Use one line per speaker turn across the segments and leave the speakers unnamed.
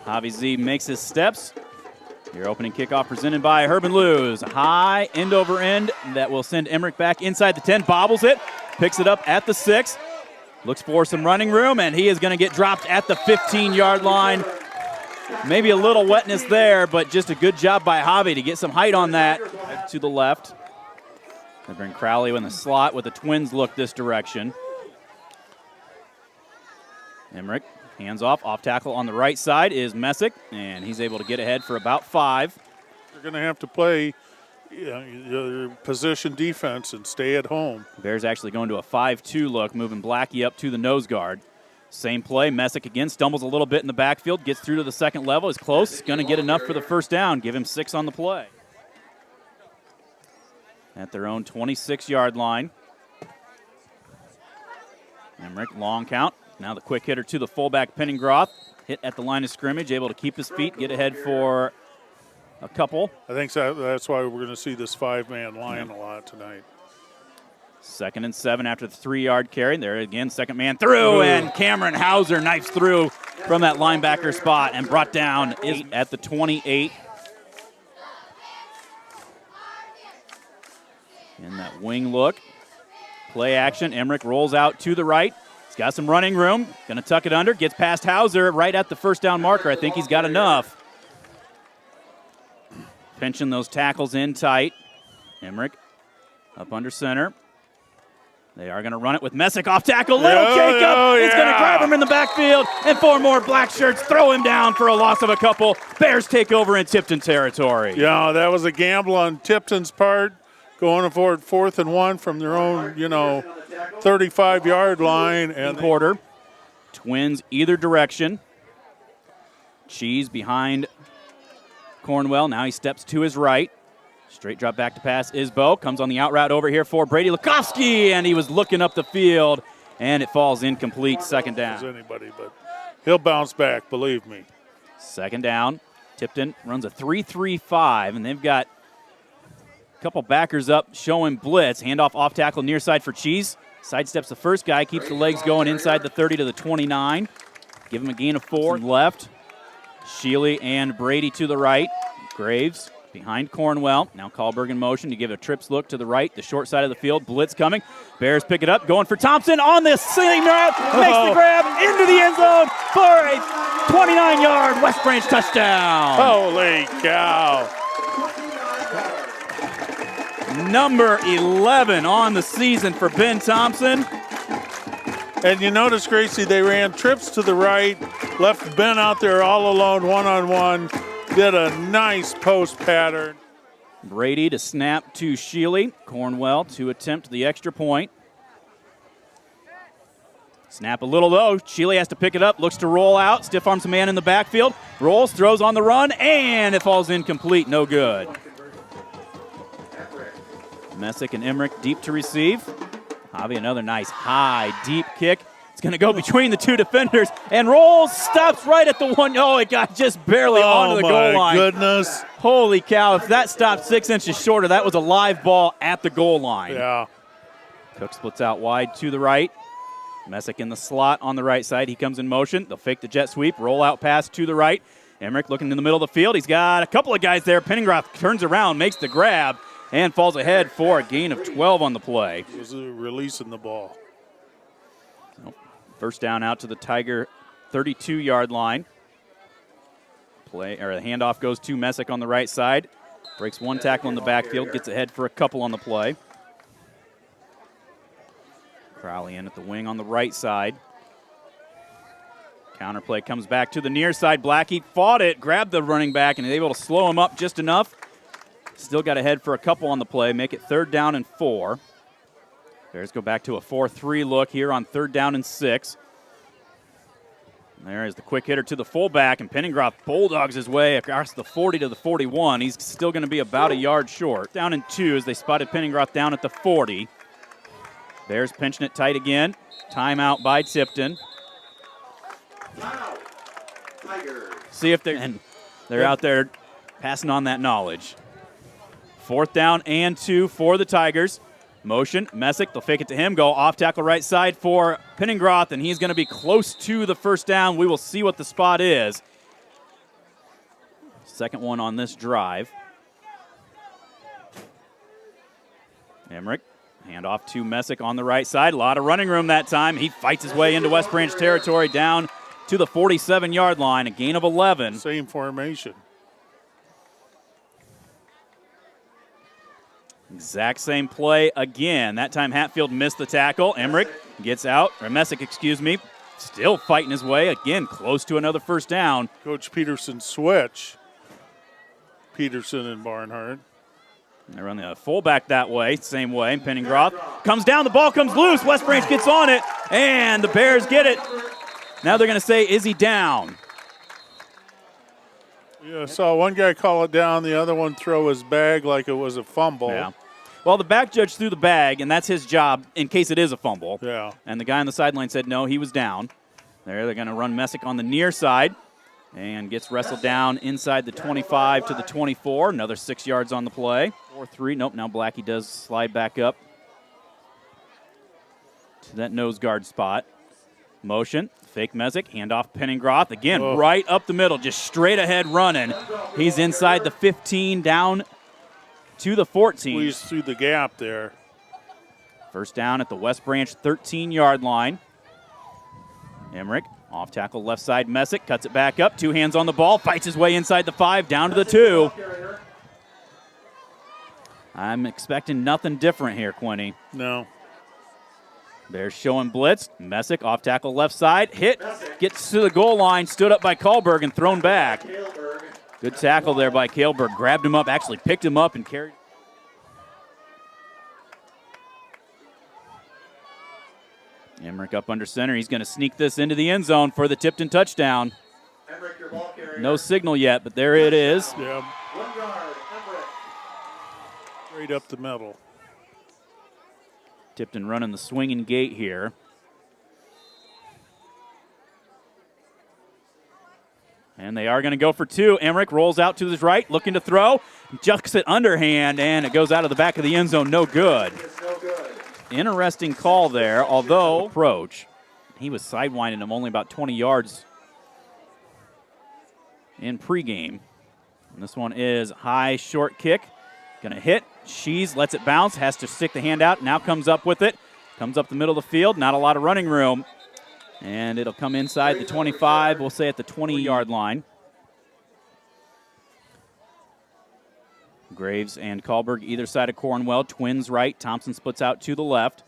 Javi Z makes his steps. Your opening kickoff presented by Herb and Lou's. High end over end that will send Emmerich back inside the 10. Bobbles it, picks it up at the 6. Looks for some running room, and he is going to get dropped at the 15-yard line. Maybe a little wetness there, but just a good job by Javi to get some height on that. To the left. They bring Crowley in the slot with the Twins look this direction. Emmerich hands off tackle on the right side is Messick, and he's able to get ahead for about 5.
They're going to have to play your position defense and stay at home.
Bears actually going to a 5-2 look, moving Blackie up to the nose guard. Same play, Messick again stumbles a little bit in the backfield, gets through to the second level, is close, going to get enough for the first down, give him 6 on the play. At their own 26-yard line. Emmerich, long count. Now the quick hitter to the fullback, Penningroth. Hit at the line of scrimmage, able to keep his feet, get ahead for a couple.
I think that's why we're going to see this 5-man line a lot tonight.
2nd and 7 after the 3-yard carry. There again, second man through, and Cameron Hauser knifes through from that linebacker spot and brought down at the 28. In that wing look. Play action. Emmerich rolls out to the right. He's got some running room. Going to tuck it under. Gets past Hauser right at the first down marker. I think he's got enough. Pinching those tackles in tight. Emmerich up under center. They are going to run it with Messick off tackle. Little Jacob is going to grab him in the backfield. And 4 more black shirts throw him down for a loss of a couple. Bears take over in Tipton territory.
Yeah, that was a gamble on Tipton's part. Going for it 4th and 1 from their own, 35-yard line. And
quarter. Twins either direction. Cheese behind Cornwell. Now he steps to his right. Straight drop back to pass Isbo. Comes on the out route over here for Brady Lukowski, and he was looking up the field, and it falls incomplete. Second down.
Anybody, but he'll bounce back, believe me.
Second down. Tipton runs a 3-3-5, and they've got a couple backers up showing blitz. Handoff off tackle near side for Cheese. Sidesteps the first guy, keeps the legs going inside the 30 to the 29. Give him a gain of 4. Left. Shealy and Brady to the right. Graves behind Cornwell. Now Kahlberg in motion to give a trips look to the right, the short side of the field. Blitz coming. Bears pick it up, going for Thompson on this sling route. Makes the grab into the end zone for a 29-yard West Branch touchdown.
Holy cow.
Number 11 on the season for Ben Thompson.
And you notice, Gracie, they ran trips to the right, left Ben out there all alone, one-on-one, did a nice post pattern.
Brady to snap to Shealy. Cornwell to attempt the extra point. Snap a little low. Shealy has to pick it up, looks to roll out, stiff arms a man in the backfield, rolls, throws on the run, and it falls incomplete, no good. Messick and Emmerich deep to receive. Javi, another nice high, deep kick. It's going to go between the 2 defenders and rolls, stops right at the 1. Oh, it got just barely onto the goal line.
Oh, my goodness.
Holy cow, if that stopped 6 inches shorter, that was a live ball at the goal line.
Yeah.
Cook splits out wide to the right. Messick in the slot on the right side. He comes in motion. They'll fake the jet sweep, roll out pass to the right. Emmerich looking in the middle of the field. He's got a couple of guys there. Penningroth turns around, makes the grab, and falls ahead for a gain of 12 on the play.
It was releasing the ball.
So, first down out to the Tiger 32-yard line. The handoff goes to Messick on the right side. Breaks one tackle in the backfield, gets ahead for a couple on the play. Crowley in at the wing on the right side. Counterplay comes back to the near side. Blackie fought it, grabbed the running back, and is able to slow him up just enough. Still got ahead for a couple on the play, make it 3rd down and 4. Bears go back to a 4-3 look here on 3rd down and 6. And there is the quick hitter to the fullback, and Penningroth bulldogs his way across the 40 to the 41. He's still going to be about a yard short. Down and 2 as they spotted Penningroth down at the 40. Bears pinching it tight again. Timeout by Tipton. See if they're out there passing on that knowledge. 4th down and 2 for the Tigers. Motion, Messick, they'll fake it to him, go off tackle right side for Penningroth, and he's going to be close to the first down. We will see what the spot is. Second one on this drive. Emmerich, handoff to Messick on the right side. A lot of running room that time. He fights his way into West Branch territory down to the 47-yard line, a gain of 11.
Same formation.
Exact same play again. That time Hatfield missed the tackle. Emmerich gets out, or Messick, excuse me, still fighting his way. Again, close to another first down.
Coach Peterson switch. Peterson and Barnhart.
They run the fullback that way, same way. Penningroth comes down, the ball comes loose. West Branch gets on it, and the Bears get it. Now they're going to say, is he down?
Yeah, I saw one guy call it down, the other one throw his bag like it was a fumble.
Yeah. Well, the back judge threw the bag, and that's his job in case it is a fumble.
Yeah.
And the guy on the sideline said, no, he was down. They're going to run Messick on the near side and gets wrestled down inside the 25 to the 24. Another 6 yards on the play. 4-3. Nope, now Blackie does slide back up to that nose guard spot. Motion, fake Messick, handoff Penningroth. Again, right up the middle, just straight ahead running. He's inside the 15, down to the 14.
Squeezed through the gap there.
First down at the West Branch 13-yard line. Emmerich, off tackle left side, Messick, cuts it back up. Two hands on the ball, fights his way inside the 5, down to the 2. I'm expecting nothing different here, Quinny.
No.
They're showing blitz. Messick off tackle left side. Hit. Gets to the goal line. Stood up by Kahlberg and thrown back. Good tackle there by Kahlberg. Grabbed him up. Actually picked him up and carried. Emmerich up under center. He's going to sneak this into the end zone for the Tipton touchdown. No signal yet, but there it is.
Yeah. Straight up the middle.
Tipton running the swinging gate here. And they are going to go for 2. Emmerich rolls out to his right, looking to throw. Jucks it underhand, and it goes out of the back of the end zone. No good. Interesting call there, although approach. He was sidewinding him only about 20 yards in pregame. And this one is high, short kick. Going to hit. Shees lets it bounce, has to stick the hand out, now comes up with it. Comes up the middle of the field, not a lot of running room. And it'll come inside the 25, we'll say at the 20-yard line. Graves and Kahlberg either side of Cornwell. Twins right, Thompson splits out to the left.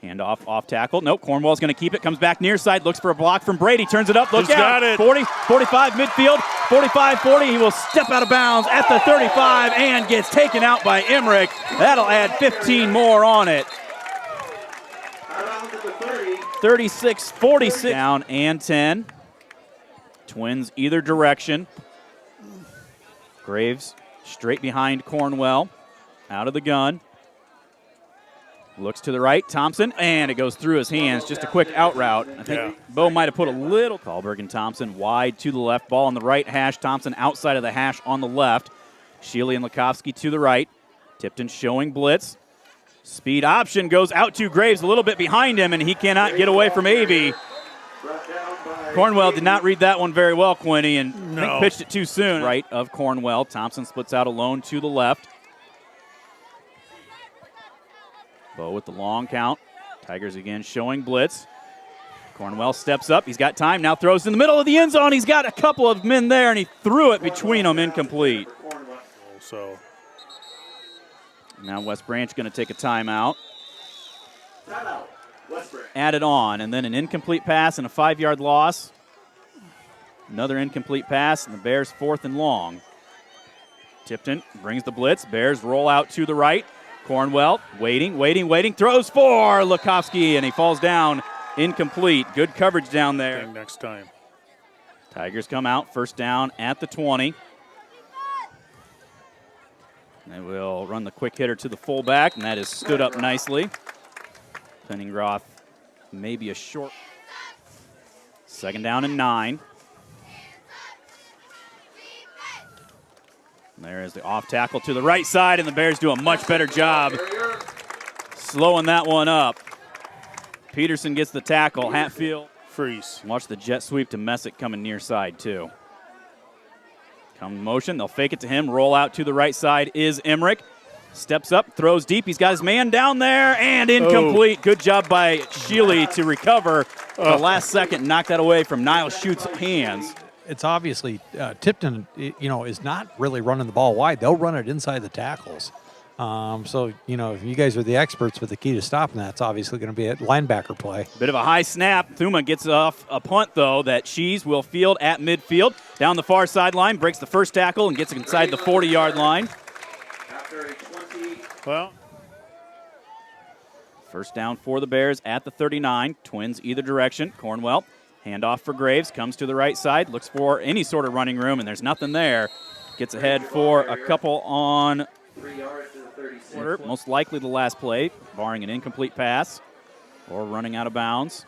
Handoff, off tackle. Nope, Cornwell's going to keep it. Comes back near side, looks for a block from Brady. Turns it up, look
He's
out.
Got it.
40, 45 midfield, 45-40. He will step out of bounds at the 35 and gets taken out by Emmerich. That'll add 15 more on it. 36-46. Down and 10. Twins either direction. Graves straight behind Cornwell. Out of the gun. Looks to the right, Thompson, and it goes through his hands. Just a quick out route. I think Bo might have put a little. Kahlberg and Thompson wide to the left. Ball on the right hash. Thompson outside of the hash on the left. Shealy and Lukovsky to the right. Tipton showing blitz. Speed option goes out to Graves a little bit behind him, and he cannot get away from Avey. Cornwell did not read that one very well, Quinny, and I think pitched it too soon. Right of Cornwell. Thompson splits out alone to the left. Bo with the long count. Tigers again showing blitz. Cornwell steps up. He's got time. Now throws in the middle of the end zone. He's got a couple of men there, and he threw it between them, incomplete.
So
now West Branch going to take a timeout. Added on, and then an incomplete pass and a 5-yard loss. Another incomplete pass, and the Bears 4th and long. Tipton brings the blitz. Bears roll out to the right. Cornwell waiting, throws for Lukovsky, and he falls down incomplete. Good coverage down there.
Next time.
Tigers come out, first down at the 20. They will run the quick hitter to the fullback, and that is stood up nicely. Penningroth, maybe a short. Second down and 9. There is the off tackle to the right side, and the Bears do a much better job slowing that one up. Peterson gets the tackle. Hatfield
freeze.
Watch the jet sweep to Messick coming near side, too. Come in motion. They'll fake it to him. Roll out to the right side is Emmerich. Steps up, throws deep. He's got his man down there, and incomplete. Good job by Sheely to recover the last second and knock that away from Niall Schutz's hands.
It's obviously Tipton, is not really running the ball wide. They'll run it inside the tackles. So, if you guys are the experts with the key to stopping that, it's obviously going to be a linebacker play.
Bit of a high snap. Thuma gets off a punt, though, that Shees will field at midfield. Down the far sideline, breaks the first tackle and gets inside the 40-yard line.
Well,
first down for the Bears at the 39. Twins either direction. Cornwell, handoff for Graves, comes to the right side, looks for any sort of running room, and there's nothing there. Gets ahead for a couple on
3 yards to the 36.
most likely the last play, barring an incomplete pass or running out of bounds.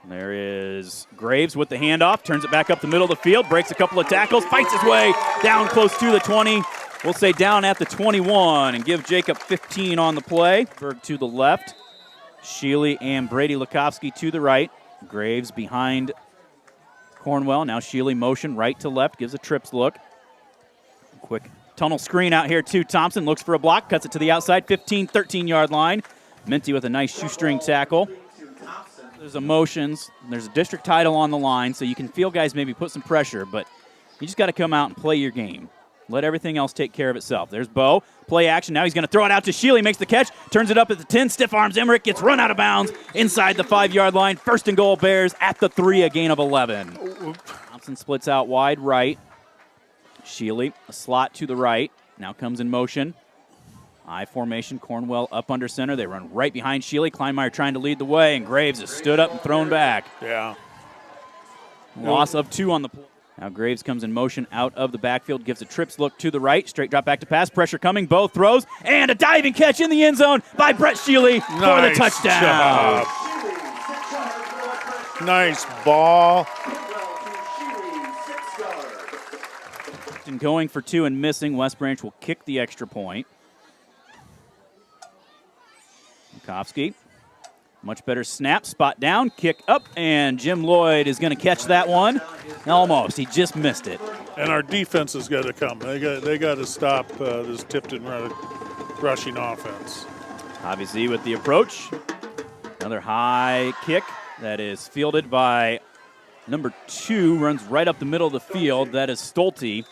There is Graves with the handoff, turns it back up the middle of the field, breaks a couple of tackles, fights his way down close to the 20. We'll say down at the 21 and give Jacob 15 on the play. Berg to the left. Sheely and Brady Lukovsky to the right. Graves behind Cornwell. Now Sheely motion right to left, gives a trips look. Quick tunnel screen out here to Thompson. Looks for a block, cuts it to the outside, 15, 13-yard line. Minty with a nice shoestring tackle. There's emotions. There's a district title on the line, so you can feel guys maybe put some pressure, but you just got to come out and play your game. Let everything else take care of itself. There's Bo. Play action. Now he's going to throw it out to Sheely. Makes the catch. Turns it up at the 10. Stiff arms Emmerich. Gets run out of bounds inside the 5-yard line. First and goal Bears at the 3, a gain of 11. Thompson splits out wide right. Sheely, a slot to the right. Now comes in motion. I formation. Cornwell up under center. They run right behind Sheely. Kleinmeyer trying to lead the way, and Graves is stood up and thrown back.
yeah.
Loss of 2 on the play. Now Graves comes in motion out of the backfield, gives a trips look to the right, straight drop back to pass, pressure coming, Bo throws, and a diving catch in the end zone by Brett Sheely for the touchdown.
Job. Nice ball.
And going for 2 and missing, West Branch will kick the extra point. Lukovsky, much better snap, spot down, kick up, and Jim Lloyd is going to catch that one. Almost, he just missed it.
And our defense has got to come. They got to stop this Tipton rushing offense.
Obviously with the approach, another high kick that is fielded by number 2, runs right up the middle of the field. That is Stolte.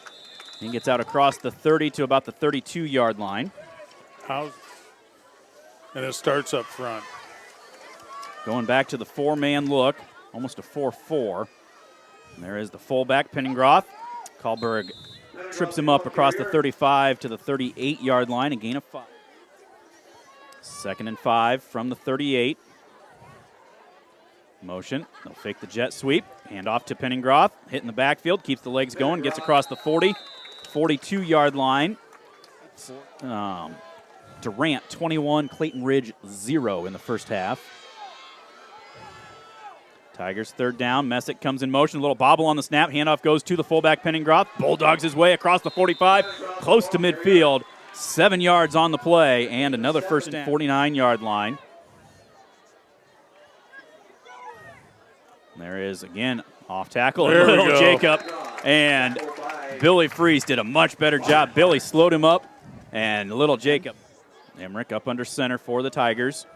He gets out across the 30 to about the 32-yard line.
And it starts up front.
Going back to the 4-man look, almost a 4-4. And there is the fullback, Penningroth. Kahlberg trips him up across the 35 to the 38-yard line, a gain of 5. 2nd and 5 from the 38. Motion, they'll fake the jet sweep, hand off to Penningroth, hitting the backfield, keeps the legs going, gets across the 40, 42-yard line. Durant, 21, Clayton Ridge, 0 in the first half. Tigers 3rd down. Messick comes in motion. A little bobble on the snap. Handoff goes to the fullback, Penningroth. Bulldogs his way across the 45, close to midfield. 7 yards on the play, and another first down. 49-yard line. There is, again, off tackle.
There we go.
Jacob. And Billy Freese did a much better job. Billy slowed him up, and little Jacob. Emmerich up under center for the Tigers.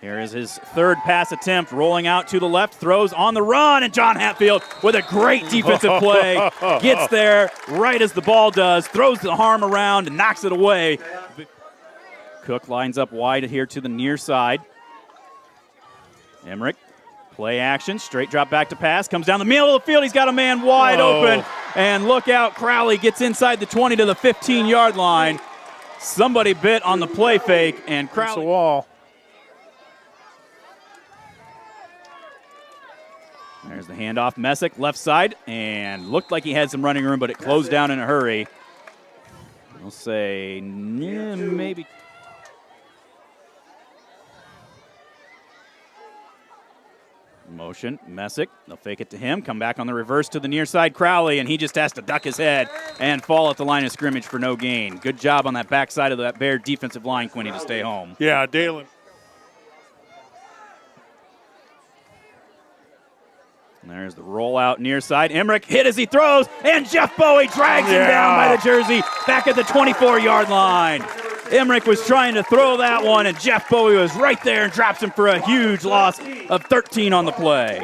Here is his 3rd pass attempt, rolling out to the left, throws on the run, and John Hatfield with a great defensive play. Gets there right as the ball does, throws the arm around and knocks it away. Cook lines up wide here to the near side. Emmerich, play action, straight drop back to pass, comes down the middle of the field, he's got a man wide open, and look out, Crowley gets inside the 20 to the 15-yard line. Somebody bit on the play fake, and Crowley.
It's a wall.
There's the handoff, Messick, left side, and looked like he had some running room, but it closed down in a hurry. We'll say maybe. Motion, Messick, they'll fake it to him, come back on the reverse to the near side, Crowley, and he just has to duck his head and fall at the line of scrimmage for no gain. Good job on that backside of that Bear defensive line, Quinny, to stay home.
Yeah, Dalen.
And there's the rollout near side. Emmerich hit as he throws, and Jeff Bowie drags him down by the jersey back at the 24-yard line. Emmerich was trying to throw that one, and Jeff Bowie was right there and drops him for a huge loss of 13 on the play.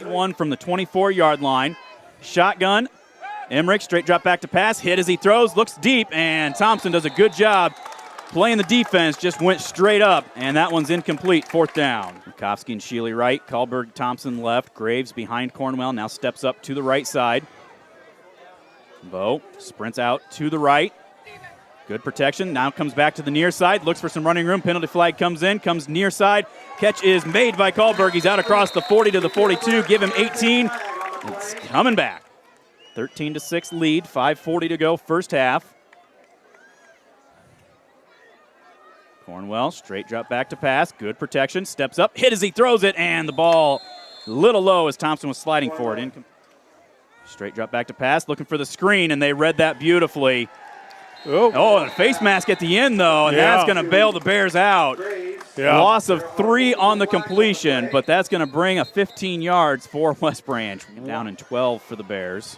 One from the 24-yard line. Shotgun. Emmerich straight drop back to pass. Hit as he throws. Looks deep, and Thompson does a good job playing the defense. Just went straight up, and that one's incomplete. 4th down. Bukowski and Shealy right. Kahlberg, Thompson left. Graves behind Cornwell. Now steps up to the right side. Bo sprints out to the right. Good protection. Now comes back to the near side. Looks for some running room. Penalty flag comes in. Comes near side. Catch is made by Kahlberg. He's out across the 40 to the 42. Give him 18. It's coming back. 13-6 lead. 5:40 to go. First half. Cornwell straight drop back to pass. Good protection. Steps up. Hit as he throws it. And the ball a little low as Thompson was sliding for it. Straight drop back to pass. Looking for the screen, and they read that beautifully. Oh, and a face mask at the end, though, and that's going to bail the Bears out. Loss of 3 on the completion, but that's going to bring a 15 yards for West Branch. Down in 12 for the Bears.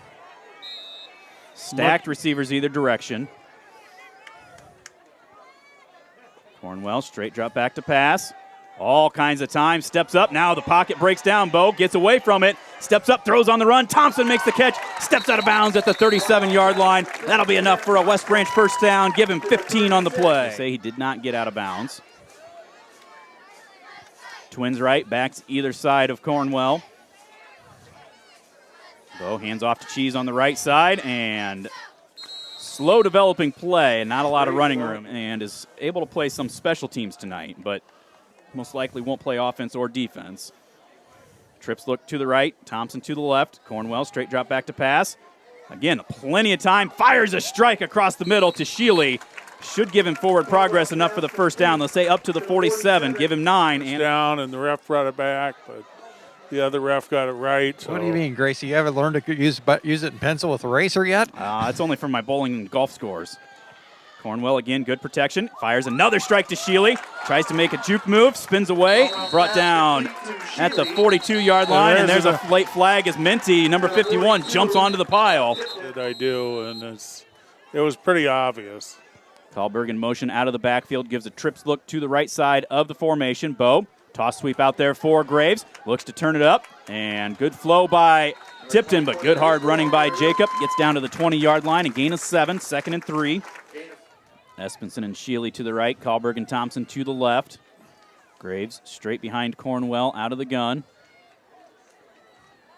Stacked receivers either direction. Cornwell, straight drop back to pass. All kinds of time, steps up. Now the pocket breaks down. Bo gets away from it. Steps up, throws on the run. Thompson makes the catch. Steps out of bounds at the 37-yard line. That'll be enough for a West Branch first down. Give him 15 on the play. Say he did not get out of bounds. Twins right, backs either side of Cornwell. Bo hands off to Cheese on the right side, and slow developing play, not a lot of running room, and is able to play some special teams tonight, but most likely won't play offense or defense. Trips look to the right, Thompson to the left. Cornwell straight drop back to pass. Again, plenty of time. Fires a strike across the middle to Shealy. Should give him forward progress enough for the first down. They'll say up to the 47. Give him 9. And
down, and the ref brought it back, but the other ref got it right. So.
What do you mean, Gracie? You haven't learned to use it in pencil with a eraser yet?
It's only from my bowling and golf scores. Cornwell again, good protection. Fires another strike to Shealy. Tries to make a juke move, spins away, brought down at the 42-yard line, and there's a late flag as Minty, number 51, jumps onto the pile.
Did I do, and it was pretty obvious.
Kahlberg in motion out of the backfield, gives a trips look to the right side of the formation. Bo, toss sweep out there for Graves, looks to turn it up, and good flow by Tipton, but good hard running by Jacob. Gets down to the 20-yard line, a gain of 7, 2nd and 3. Espenson and Shealy to the right, Kahlberg and Thompson to the left. Graves straight behind Cornwell out of the gun.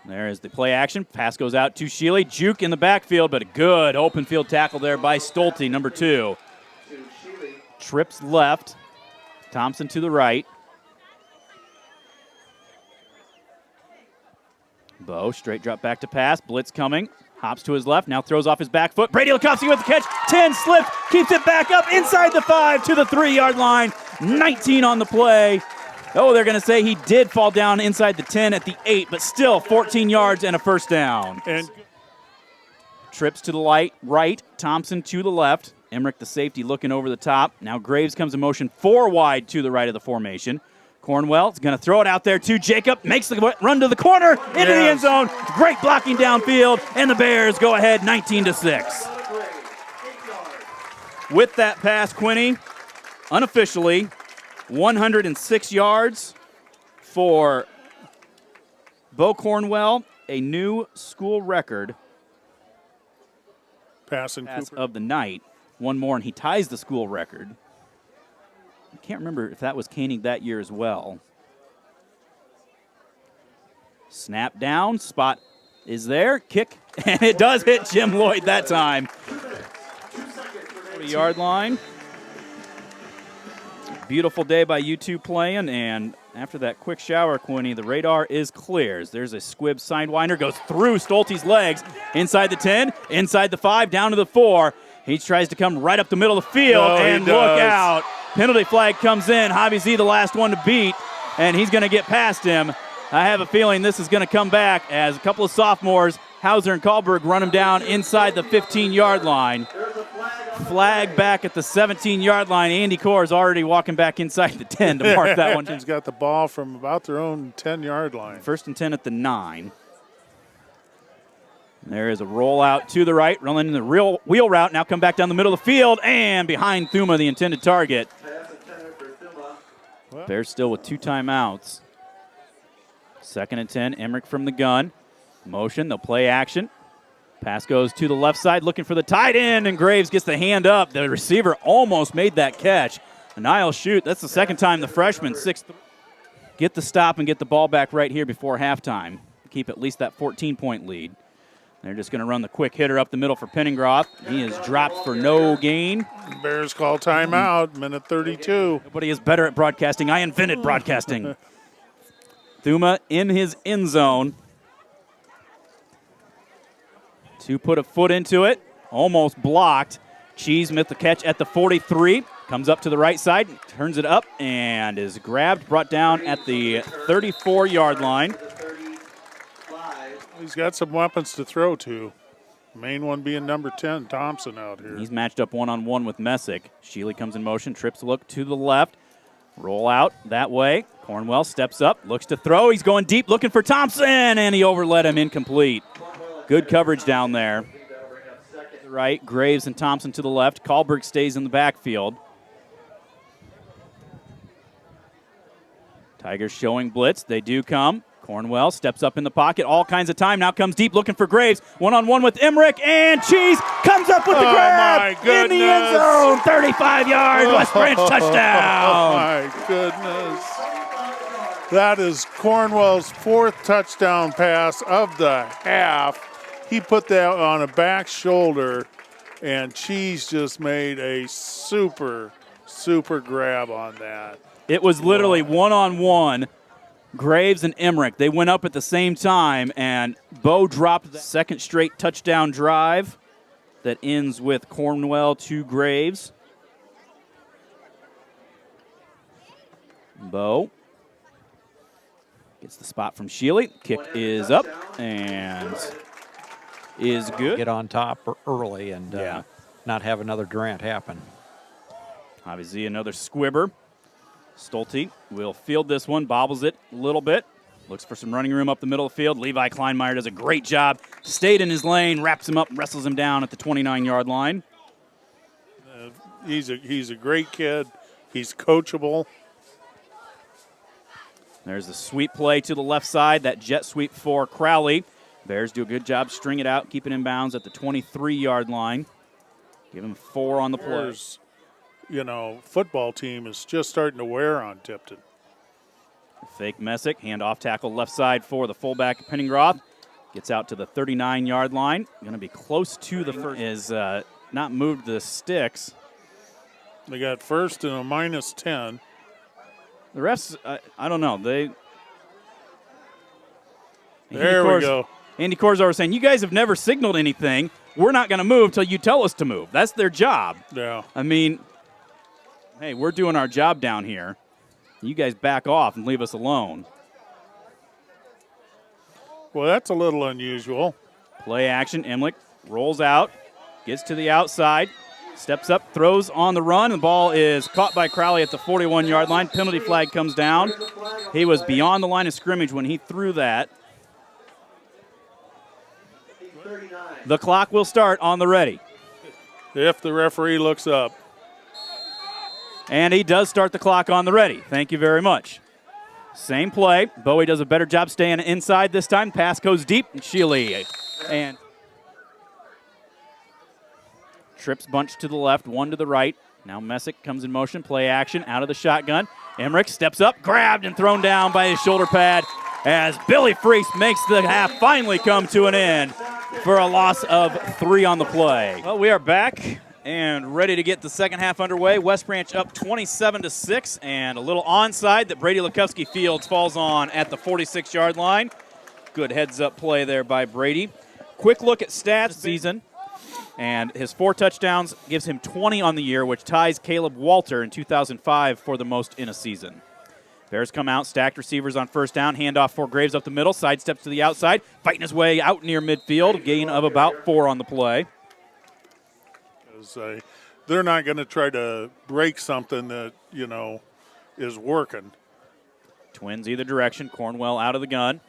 There is the play action. Pass goes out to Shealy. Juke in the backfield, but a good open field tackle there by Stolte, number 2. Trips left. Thompson to the right. Bo straight drop back to pass. Blitz coming. Hops to his left, now throws off his back foot. Brady Lukowski with the catch. 10 slips, keeps it back up inside the 5 to the 3-yard line. 19 on the play. Oh, they're going to say he did fall down inside the 10 at the 8, but still 14 yards and a first down.
And
Trips to the right, Thompson to the left. Emmerich, the safety, looking over the top. Now Graves comes in motion 4 wide to the right of the formation. Cornwell is going to throw it out there to Jacob. Makes the run to the corner, into the end zone. Great blocking downfield, and the Bears go ahead 19-6. With that pass, Quinney, unofficially, 106 yards for Bo Cornwell, a new school record
pass
of the night. One more, and he ties the school record. I can't remember if that was Koenig that year as well. Snap down, spot is there, kick, and it does hit Jim Lloyd that time. 40-yard line. Beautiful day by you two playing, and after that quick shower, Quinney, the radar is clear. There's a squib sidewinder, goes through Stolte's legs, inside the 10, inside the 5, down to the 4. He tries to come right up the middle of the field, and look out. Penalty flag comes in. Javi Z, the last one to beat, and he's going to get past him. I have a feeling this is going to come back as a couple of sophomores, Hauser and Kahlberg, run him down inside the 15-yard line.
There's a flag
Flag back at the 17-yard line. Andy Core is already walking back inside the 10 to mark that one.
He's got the ball from about their own 10-yard line.
1st and 10 at the 9. There is a rollout to the right, running in the real wheel route. Now come back down the middle of the field and behind Thuma, the intended target. Bears still with 2 timeouts. 2nd and 10, Emmerich from the gun. Motion, they'll play action. Pass goes to the left side, looking for the tight end, and Graves gets the hand up. The receiver almost made that catch. Niall Shute, that's the second time the freshman, 6'3", get the stop and get the ball back right here before halftime. Keep at least that 14-point lead. They're just going to run the quick hitter up the middle for Penningroth. He is dropped for no gain.
Bears call timeout, minute 32.
Nobody is better at broadcasting. I invented broadcasting. Thuma in his end zone. To put a foot into it. Almost blocked. Cheesemith the catch at the 43. Comes up to the right side, turns it up, and is grabbed, brought down at the 34-yard line.
He's got some weapons to throw to. Main one being number 10, Thompson out here.
He's matched up one-on-one with Messick. Shealy comes in motion, trips look to the left. Roll out that way. Cornwell steps up, looks to throw. He's going deep, looking for Thompson, and he overled him, incomplete. Good coverage down there. To the right, Graves and Thompson to the left. Kahlberg stays in the backfield. Tigers showing blitz. They do come. Cornwell steps up in the pocket, all kinds of time. Now comes deep, looking for Graves. One-on-one with Emmerich, and Cheese comes up with the grab in the end zone. 35 yards, West Branch touchdown.
Oh, my goodness. That is Cornwell's 4th touchdown pass of the half. He put that on a back shoulder, and Cheese just made a super grab on that.
It was literally one-on-one. Graves and Emmerich, they went up at the same time, and Bo dropped the 2nd straight touchdown drive that ends with Cornwell to Graves. Bo gets the spot from Shealy. Kick is up and is good.
Get on top early and not have another Durant happen.
Obviously another squibber. Stolte will field this one, bobbles it a little bit. Looks for some running room up the middle of the field. Levi Kleinmeyer does a great job. Stayed in his lane, wraps him up, wrestles him down at the 29-yard line.
He's a great kid. He's coachable.
There's the sweep play to the left side, that jet sweep for Crowley. Bears do a good job, string it out, keep it in bounds at the 23-yard line. Give him 4 on the play.
Football team is just starting to wear on Tipton.
Fake Messick, handoff tackle left side for the fullback Penningroth. Gets out to the 39-yard line. Going to be close to the first. Is not moved the sticks.
They got first and a -10.
The refs, I don't know.
There we go.
Andy Corzo was saying, you guys have never signaled anything. We're not going to move till you tell us to move. That's their job.
Yeah.
I mean, hey, we're doing our job down here. You guys back off and leave us alone.
Well, that's a little unusual.
Play action. Emlich rolls out, gets to the outside, steps up, throws on the run. The ball is caught by Crowley at the 41-yard line. Penalty flag comes down. He was beyond the line of scrimmage when he threw that. The clock will start on the ready.
If the referee looks up.
And he does start the clock on the ready. Thank you very much. Same play. Bowie does a better job staying inside this time. Pass goes deep. And Shealy. And trips bunch to the left, one to the right. Now Messick comes in motion. Play action out of the shotgun. Emmerich steps up, grabbed and thrown down by his shoulder pad as Billy Freese makes the half finally come to an end for a loss of 3 on the play. Well, we are back and ready to get the second half underway. West Branch up 27-6, and a little onside that Brady Lukowski fields falls on at the 46-yard line. Good heads-up play there by Brady. Quick look at stats season, and his 4 touchdowns gives him 20 on the year, which ties Caleb Walter in 2005 for the most in a season. Bears come out, stacked receivers on first down, handoff for Graves up the middle, sidesteps to the outside, fighting his way out near midfield, gain of about 4 on the play.
they're not going to try to break something that, you know, is working.
Twins either direction. Cornwell out of the gun.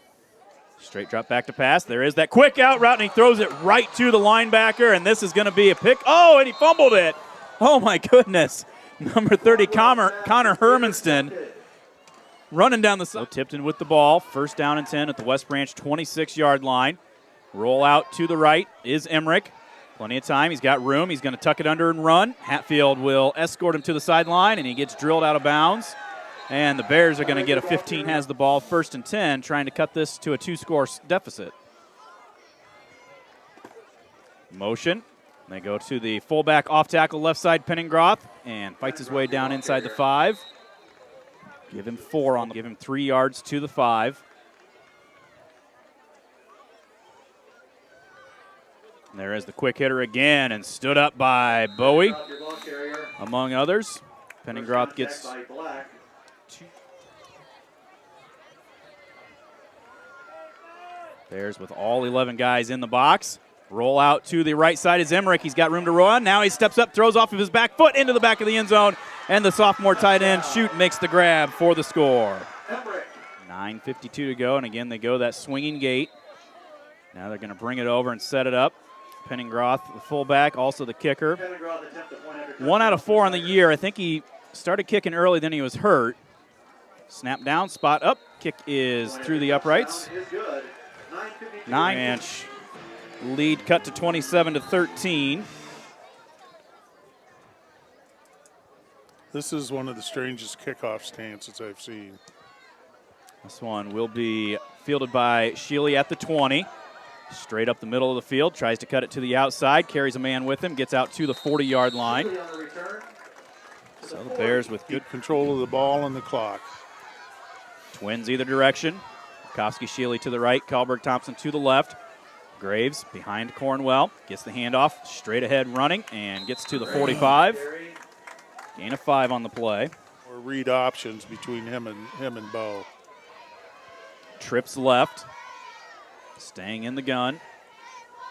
Straight drop back to pass. There is that quick out route, and he throws it right to the linebacker, and this is going to be a pick. Oh, and he fumbled it. Oh, my goodness. Number 30, Connor Hermanston, running down the side. Tipton with the ball. First down and 10 at the West Branch 26-yard line. Roll out to the right is Emmerich. Plenty of time. He's got room. He's going to tuck it under and run. Hatfield will escort him to the sideline, and he gets drilled out of bounds. And the Bears are going to get a 15, has the ball, 1st and 10, trying to cut this to a 2-score deficit. Motion. They go to the fullback off tackle left side, Penningroth, and fights his way down inside the 5. Give him 4 give him 3 yards to the 5. And there is the quick hitter again, and stood up by Bowie, among others. Penningroth gets 2. Bears with all 11 guys in the box. Roll out to the right side is Emmerich. He's got room to run. Now he steps up, throws off of his back foot into the back of the end zone, and the sophomore tight end makes the grab for the score. 9:52 to go, and again they go that swinging gate. Now they're going to bring it over and set it up. Penningroth, the fullback, also the kicker. 1 out of 4 on the year. I think he started kicking early, then he was hurt. Snap down, spot up. Kick is through the uprights. 9-inch lead cut to 27-13.
This is one of the strangest kickoff stances I've seen.
This one will be fielded by Sheely at the 20. Straight up the middle of the field, tries to cut it to the outside, carries a man with him, gets out to the 40-yard line. So the Bears with good
control of the ball and the clock.
Twins either direction. Kowski, Sheely to the right, Kalberg, Thompson to the left. Graves behind Cornwell, gets the handoff, straight ahead running, and gets to the 45. Gain of 5 on the play.
Or read options between him and Bo.
Trips left. Staying in the gun.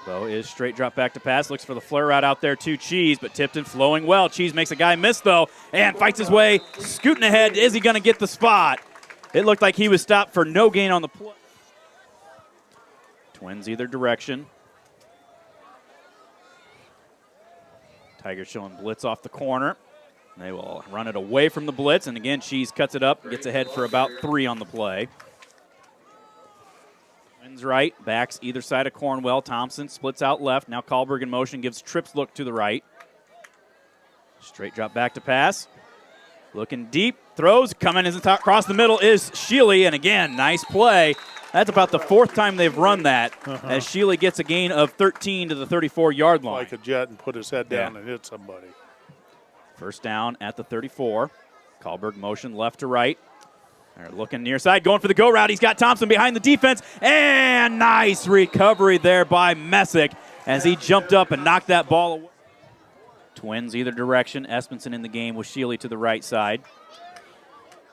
Bo is straight drop back to pass. Looks for the flare route out there to Cheese, but Tipton flowing well. Cheese makes a guy miss, though, and fights his way, scooting ahead. Is he going to get the spot? It looked like he was stopped for no gain on the play. Twins either direction. Tigers showing blitz off the corner. They will run it away from the blitz, and again, Cheese cuts it up, gets ahead for about 3 on the play. Twins right, backs either side of Cornwell. Thompson splits out left. Now Kalberg in motion, gives Trips look to the right. Straight drop back to pass. Looking deep, throws, coming across the middle is Sheely, and again, nice play. That's about the 4th time they've run that, as Sheely gets a gain of 13 to the 34-yard line.
Like a jet and put his head down and hit somebody.
First down at the 34. Kalberg motion left to right. They're looking near side, going for the go route. He's got Thompson behind the defense, and nice recovery there by Messick as he jumped up and knocked that ball away. Twins either direction. Espenson in the game with Sheely to the right side.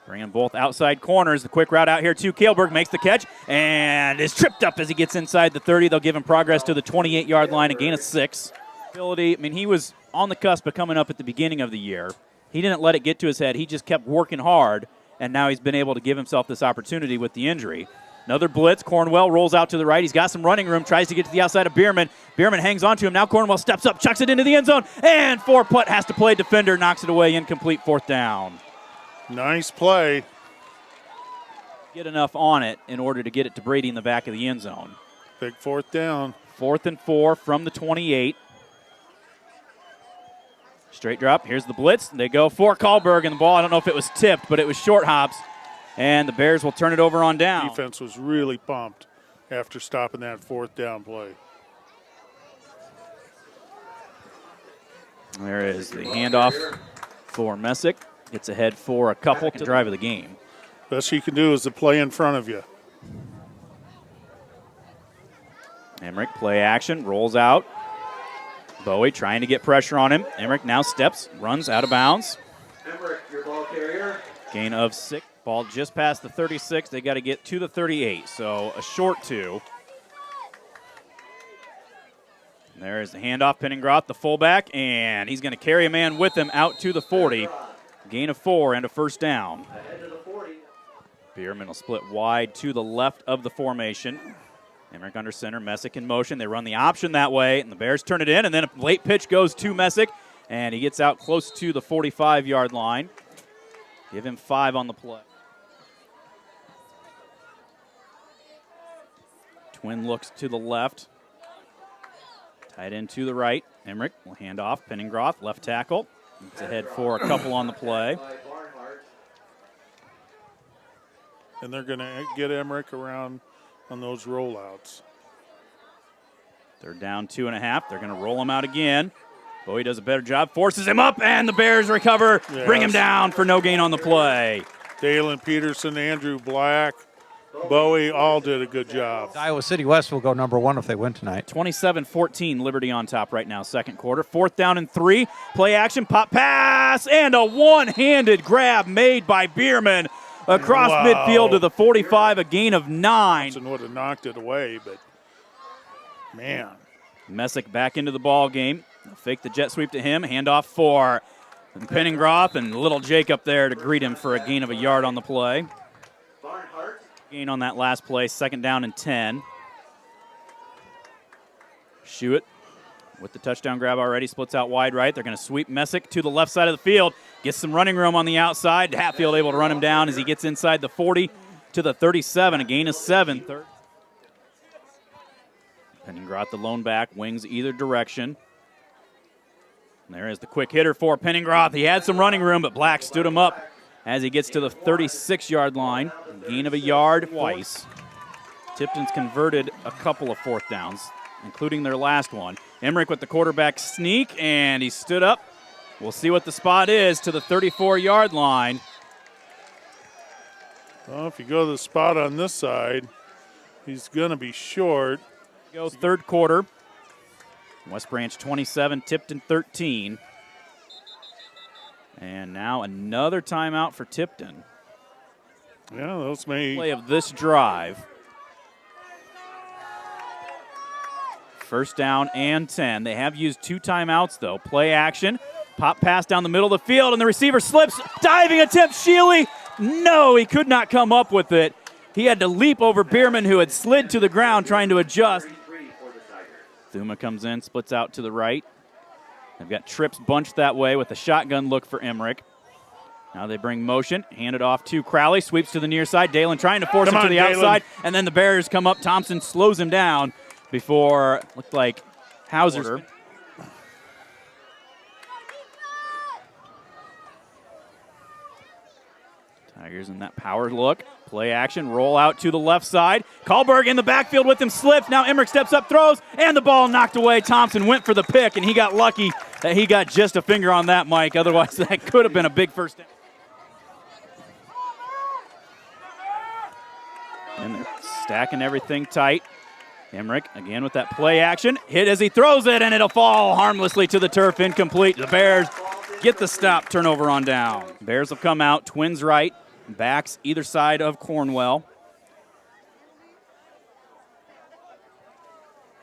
Bringing both outside corners. The quick route out here to Kalberg, makes the catch and is tripped up as he gets inside the 30. They'll give him progress to the 28-yard line, a gain of 6. I mean, he was on the cusp of coming up at the beginning of the year. He didn't let it get to his head. He just kept working hard, and now he's been able to give himself this opportunity with the injury. Another blitz. Cornwell rolls out to the right. He's got some running room, tries to get to the outside of Bierman. Bierman hangs on to him. Now Cornwell steps up, chucks it into the end zone, and 4-putt has to play defender, knocks it away, incomplete, 4th down.
Nice play.
Get enough on it in order to get it to Brady in the back of the end zone.
Big 4th down.
4th and 4 from the 28. Straight drop. Here's the blitz. They go for Kalberg, and the ball, I don't know if it was tipped, but it was short hops. And the Bears will turn it over on down.
Defense was really pumped after stopping that 4th down play.
There is the handoff for Messick. Gets ahead for a couple to drive of the game.
Best you can do is the play in front of you.
Emmerich, play action, rolls out. Bowie trying to get pressure on him. Emmerich now steps, runs out of bounds.
Emmerich, your ball carrier.
Gain of 6. Ball just past the 36. They got to get to the 38, so a short 2. There's the handoff, Penningroth, the fullback, and he's going to carry a man with him out to the 40. Gain of 4 and a first down.
Ahead to the 40.
Bierman will split wide to the left of the formation. Emmerich under center, Messick in motion. They run the option that way, and the Bears turn it in, and then a late pitch goes to Messick, and he gets out close to the 45-yard line. Give him 5 on the play. Twin looks to the left. Tight end to the right. Emmerich will hand off. Penningroth, left tackle. It's ahead for a couple on the play.
And they're going to get Emmerich around on those rollouts.
They're down 2.5. They're going to roll him out again. Bowie does a better job, forces him up, and the Bears recover.
Yes.
Bring him down for no gain on the play.
Dalen Peterson, Andrew Black, Bowie all did a good job.
Iowa City West will go number 1 if they win tonight.
27-14, Liberty on top right now, second quarter. 4th down and 3. Play action, pop pass, and a one-handed grab made by Bierman across midfield to the 45, a gain of 9.
Johnson would have knocked it away, but man.
Messick back into the ball game. Fake the jet sweep to him, handoff for Penningroth, and little Jake up there to greet him for a gain of a yard on the play. Gain on that last play, 2nd down and 10. Schuett with the touchdown grab already, splits out wide right. They're going to sweep Messick to the left side of the field. Gets some running room on the outside. Hatfield able to run him down as he gets inside the 40 to the 37, a gain of 7. Penningroth, the lone back, wings either direction. And there is the quick hitter for Penningroth. He had some running room, but Black stood him up as he gets to the 36-yard line. Gain of a yard twice. Tipton's converted a couple of 4th downs, including their last one. Emmerich with the quarterback sneak, and he stood up. We'll see what the spot is to the 34-yard line.
Well, if you go to the spot on this side, he's going to be short.
Goes third quarter. West Branch 27, Tipton 13. And now another timeout for Tipton.
Yeah, those may
Play of this drive. 1st down and 10. They have used 2 timeouts, though. Play action. Pop pass down the middle of the field, and the receiver slips. Diving attempt, Sheely. No, he could not come up with it. He had to leap over Bierman, who had slid to the ground trying to adjust. Thuma comes in, splits out to the right. They've got trips bunched that way with a shotgun look for Emmerich. Now they bring motion, hand it off to Crowley, sweeps to the near side. Dalen trying to force him to the outside, and then the Bears come up. Thompson slows him down before, looked like Hauser. Tigers in that power look. Play action, roll out to the left side. Kahlberg in the backfield with him, slips. Now Emmerich steps up, throws, and the ball knocked away. Thompson went for the pick, and he got lucky that he got just a finger on that, Mike. Otherwise, that could have been a big first down. And they're stacking everything tight. Emmerich again with that play action. Hit as he throws it, and it'll fall harmlessly to the turf, incomplete. The Bears get the stop, turnover on down. Bears will come out, Twins right, backs either side of Cornwell.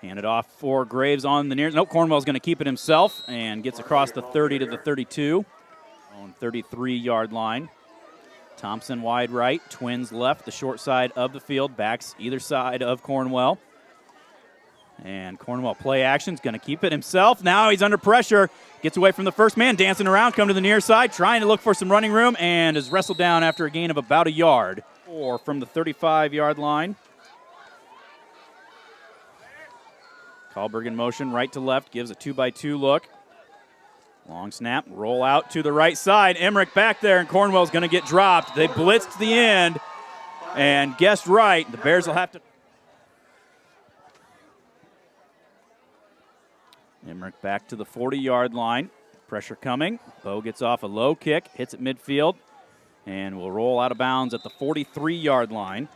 Hand it off for Graves on the near. Nope, Cornwell's going to keep it himself and gets across the 30 to the 32 on 33-yard line. Thompson wide right, Twins left, the short side of the field, backs either side of Cornwell. And Cornwell play action's going to keep it himself. Now he's under pressure. Gets away from the first man, dancing around, come to the near side, trying to look for some running room, and is wrestled down after a gain of about a yard. Or from the 35-yard line. Kahlberg in motion, right to left, gives a 2-by-2 look. Long snap, roll out to the right side. Emmerich back there, and Cornwell's going to get dropped. They blitzed the end, and guessed right. The Bears will have to. Emmerich back to the 40-yard line. Pressure coming. Bo gets off a low kick, hits at midfield, and will roll out of bounds at the 43-yard line.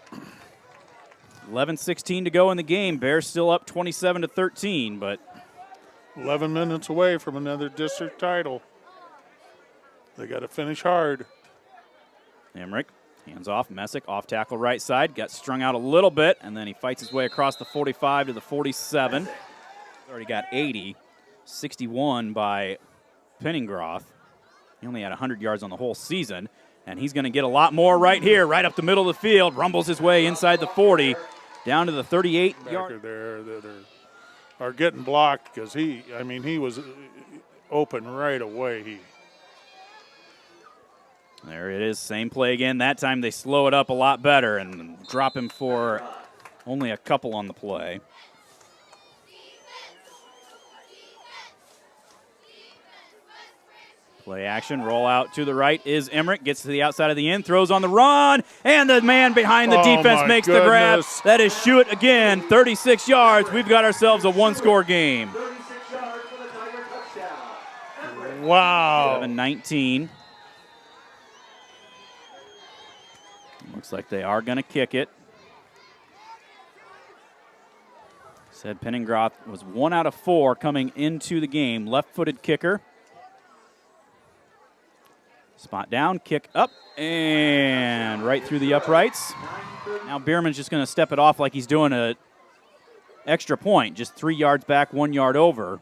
11:16 to go in the game. Bears still up 27-13, but
11 minutes away from another district title. They got to finish hard.
Emmerich hands off. Messick off tackle right side. Got strung out a little bit, and then he fights his way across the 45 to the 47. Already got 80, 61 by Penningroth. He only had 100 yards on the whole season, and he's going to get a lot more right here, right up the middle of the field. Rumbles his way inside the 40, down to the 38-yard.
There that are getting blocked because he was open right away.
There it is, same play again. That time they slow it up a lot better and drop him for only a couple on the play. Play action, roll out to the right is Emmerich, gets to the outside of the end, throws on the run, and the man behind the defense makes the grab. That is Schuett again, 36 yards. We've got ourselves a one-score game.
36 yards for the Tiger touchdown.
Wow.
7-19. Looks like they are going to kick it. Said Penningroth was 1 out of 4 coming into the game. Left-footed kicker. Spot down, kick up, and right through the uprights. Now Bierman's just going to step it off like he's doing an extra point, just 3 yards back, 1 yard over.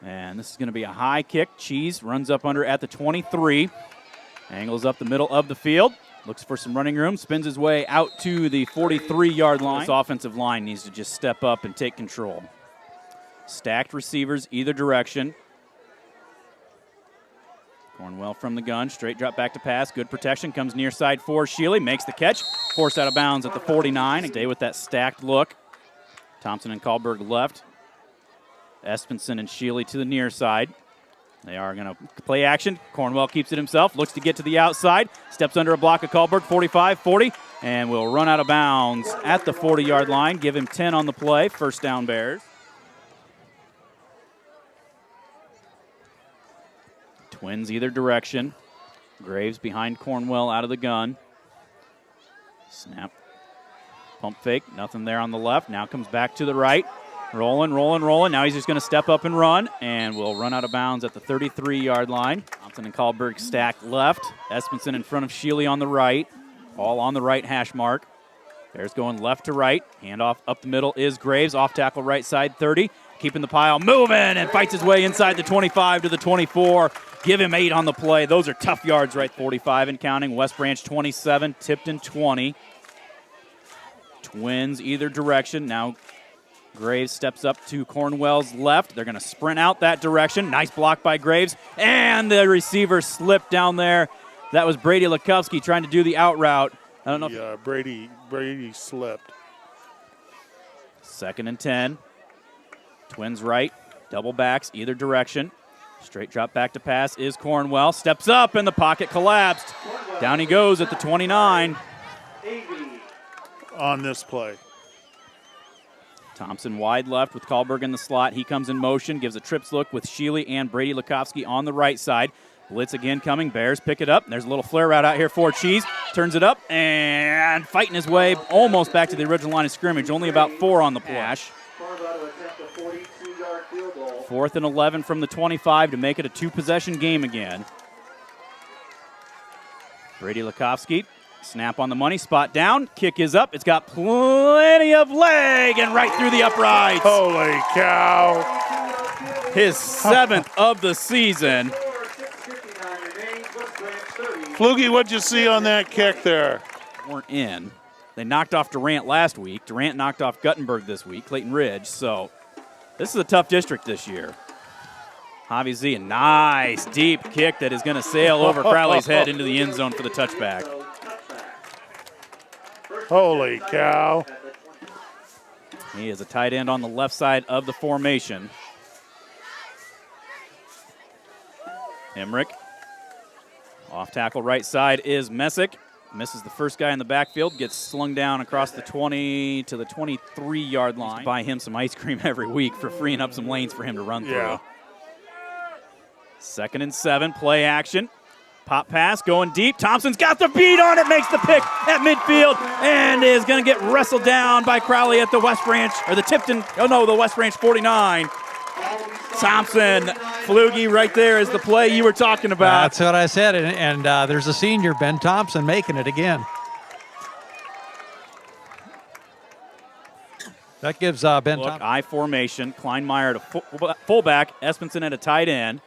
And this is going to be a high kick. Cheese runs up under at the 23. Angles up the middle of the field. Looks for some running room, spins his way out to the 43-yard line. This offensive line needs to just step up and take control. Stacked receivers either direction. Cornwell from the gun, straight drop back to pass, good protection, comes near side for Shealy, makes the catch, forced out of bounds at the 49. Stay with that stacked look. Thompson and Kahlberg left. Espenson and Shealy to the near side. They are going to play action. Cornwell keeps it himself, looks to get to the outside, steps under a block of Kahlberg, 45, 40, and will run out of bounds at the 40-yard line. Give him 10 on the play, first down Bears. Twins either direction. Graves behind Cornwell out of the gun. Snap. Pump fake. Nothing there on the left. Now comes back to the right. Rolling, rolling, rolling. Now he's just going to step up and run, and will run out of bounds at the 33-yard line. Thompson and Kahlberg stacked left. Espenson in front of Shealy on the right. All on the right hash mark. Bears going left to right. Handoff up the middle is Graves. Off tackle right side 30. Keeping the pile moving and fights his way inside the 25 to the 24. Give him 8 on the play. Those are tough yards, right? 45 and counting. West Branch 27, Tipton 20. Twins either direction. Now Graves steps up to Cornwell's left. They're going to sprint out that direction. Nice block by Graves. And the receiver slipped down there. That was Brady Lakowski trying to do the out route. I don't know.
Yeah, Brady slipped.
2nd and 10. Twins right. Double backs either direction. Straight drop back to pass is Cornwell. Steps up and the pocket collapsed. Down he goes at the 29.
On this play.
Thompson wide left with Kahlberg in the slot. He comes in motion, gives a trips look with Shealy and Brady Lakowski on the right side. Blitz again coming. Bears pick it up. There's a little flare route out here for Cheese. Turns it up and fighting his way almost back to the original line of scrimmage. Only about 4 on the play. 4th and 11 from the 25 to make it a 2-possession game again. Brady Lakowski, snap on the money, spot down, kick is up. It's got plenty of leg and right through the uprights.
Holy cow.
His 7th of the season.
Flugie, what'd you see on that kick there?
Weren't in. They knocked off Durant last week. Durant knocked off Guttenberg this week, Clayton Ridge. So this is a tough district this year. Javi Z, a nice deep kick that is going to sail over Crowley's head into the end zone for the touchback.
Holy cow.
He is a tight end on the left side of the formation. Emmerich. Off tackle right side is Messick. Misses the first guy in the backfield, gets slung down across the 20 to the 23-yard line. Buy him some ice cream every week for freeing up some lanes for him to run through. 2nd and 7, play action. Pop pass going deep. Thompson's got the beat on it, makes the pick at midfield, and is going to get wrestled down by Crowley at the West Branch, or the Tipton, the West Branch 49. Thompson, Flugie, right there is the play you were talking about.
That's what I said, and there's a senior, Ben Thompson, making it again. That gives Ben
Look,
Thompson.
I formation. Kleinmeyer to fullback. Espenson at a tight end.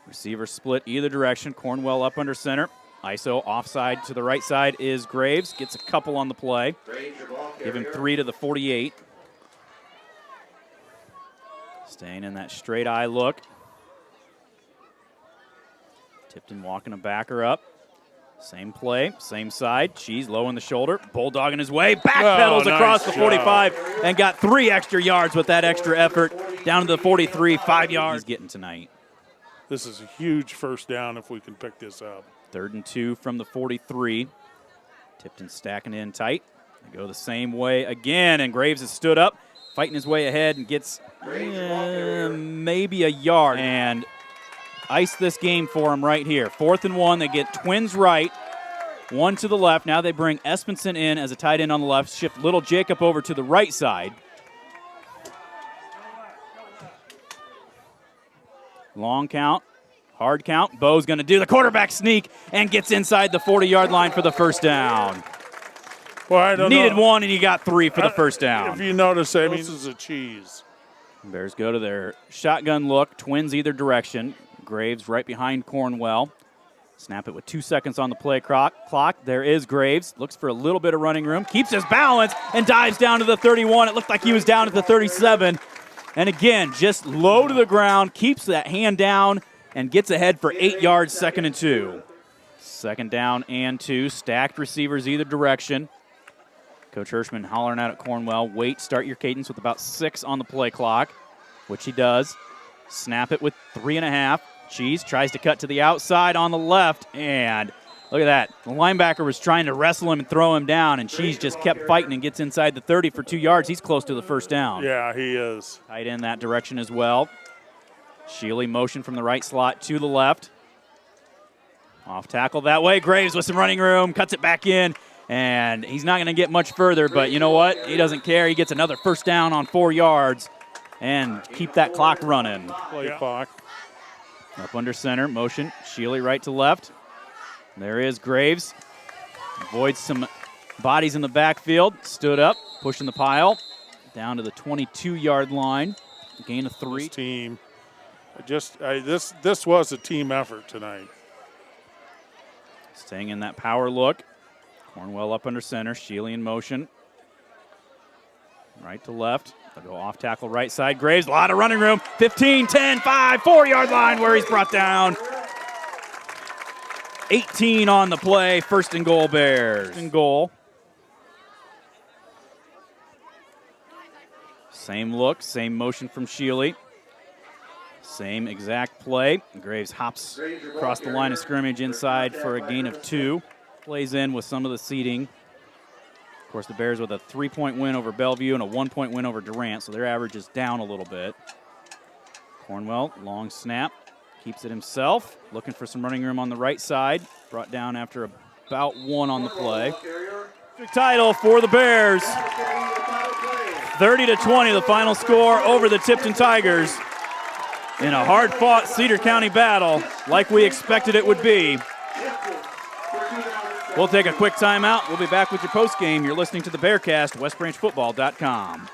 Receiver split either direction. Cornwell up under center. ISO offside to the right side is Graves. Gets a couple on the play. Give him 3 to the 48. Staying in that straight eye look. Tipton walking a backer up. Same play, same side. Cheese low in the shoulder. Bulldogging his way. Backpedals across the 45 and got 3 extra yards with that extra effort. Down to the 43, 5 yards. He's getting tonight.
This is a huge first down if we can pick this up.
3rd and 2 from the 43. Tipton stacking in tight. They go the same way again, and Graves has stood up, fighting his way ahead and gets maybe a yard. And ice this game for him right here. 4th and 1. They get twins right, 1 to the left. Now they bring Espenson in as a tight end on the left, shift little Jacob over to the right side. Long count, hard count. Bo's going to do the quarterback sneak and gets inside the 40-yard line for the first down.
Well, I don't
Needed
know.
1, and you got 3 for the first down.
If you notice, that means this is a cheese.
Bears go to their shotgun look, twins either direction. Graves right behind Cornwell. Snap it with 2 seconds on the play clock. There is Graves. Looks for a little bit of running room. Keeps his balance and dives down to the 31. It looked like he was down at the 37. And again, just low to the ground, keeps that hand down, and gets ahead for 8 yards, 2nd and 2. 2nd down and 2. Stacked receivers either direction. Coach Hirschman hollering out at Cornwell, wait, start your cadence with about 6 on the play clock, which he does. Snap it with 3.5. Cheese tries to cut to the outside on the left, and look at that. The linebacker was trying to wrestle him and throw him down, and Cheese just kept fighting and gets inside the 30 for 2 yards. He's close to the first down.
Yeah, he is.
Tight end that direction as well. Shealy motion from the right slot to the left. Off tackle that way. Graves with some running room, cuts it back in, and he's not going to get much further, but you know what? He doesn't care. He gets another first down on 4 yards and keep that clock running.
Play clock.
Up under center, motion. Shealy right to left. There is Graves. Avoids some bodies in the backfield. Stood up, pushing the pile. Down to the 22-yard line. Gain of 3.
This team, this was a team effort tonight.
Staying in that power look. Cornwell up under center. Shealy in motion. Right to left. They'll go off tackle right side. Graves, a lot of running room. 15, 10, 5, 4-yard line where he's brought down. 18 on the play. 1st and goal Bears. 1st and goal. Same look, same motion from Shealy. Same exact play. Graves hops across the line of scrimmage inside for a gain of 2. Plays in with some of the seating. Of course, the Bears with a 3-point win over Bellevue and a 1-point win over Durant, so their average is down a little bit. Cornwell, long snap, keeps it himself. Looking for some running room on the right side. Brought down after about 1 on the play. Title for the Bears. 30-20, the final score over the Tipton Tigers. In a hard-fought Cedar County battle, like we expected it would be. We'll take a quick timeout. We'll be back with your postgame. You're listening to the Bearcast, westbranchfootball.com.